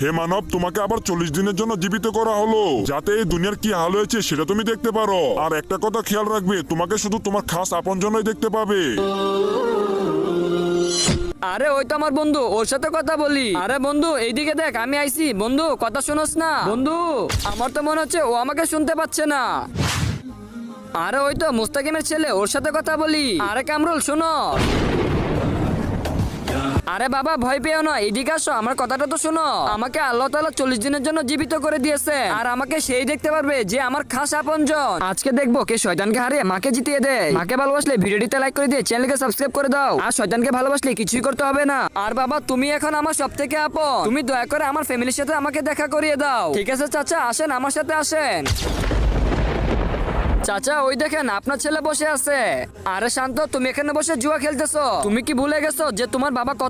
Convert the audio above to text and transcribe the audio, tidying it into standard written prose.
হে মানব, তোমাকে আবার 40 দিনের জন্য জীবিত করা হলো, যাতে এই দুনিয়ার কি হাল হয়েছে সেটা তুমি দেখতে পারো। আর একটা কথা খেয়াল রাখবে, তোমাকে শুধু তোমার খাস আপনজনই দেখতে পাবে। আরে ওই তো আমার বন্ধু, ওর সাথে কথা বলি। আরে বন্ধু এইদিকে দেখ, আমি আইছি। বন্ধু কথা শোনোস না? বন্ধু আমার তো মনে হচ্ছে ও আমাকে শুনতে পাচ্ছে না। আরে ওই তো মুস্তাকিমের ছেলে, ওর সাথে কথা বলি। আরে কামরুল শোনো। আরে বাবা ভয় পেও না, এদিকে আসো, আমার কথাটা তো শোনো। আমাকে আল্লাহ তাআলা 40 দিনের জন্য জীবিত করে দিয়েছে, আর আমাকে সেই দেখতে পারবে যে আমার খাস আপনজন। আজকে দেখবো কে শয়তানকে হারিয়ে মাকে জিতিয়ে দেয়। মাকে ভালোবাসলে ভিডিওটিতে লাইক করে দিয়ে চ্যানেলকে সাবস্ক্রাইব করে দাও। আর শয়তানকে ভালোবাসলে কিছুই করতে হবে না। আর বাবা তুমি এখন আমার সবথেকে আপন, তুমি দয়া করে আমার ফ্যামিলির সাথে আমাকে দেখা করিয়ে দাও। ঠিক আছে চাচা, আসেন আমার সাথে আসেন। চাচা ওই দেখেন আপনার ছেলে বসে আছে। আরে শান্ত, তুমি এখানে বসে জুয়া খেলতেছো? তুমি কি ভুলে গেছো যে তোমার বাবা কত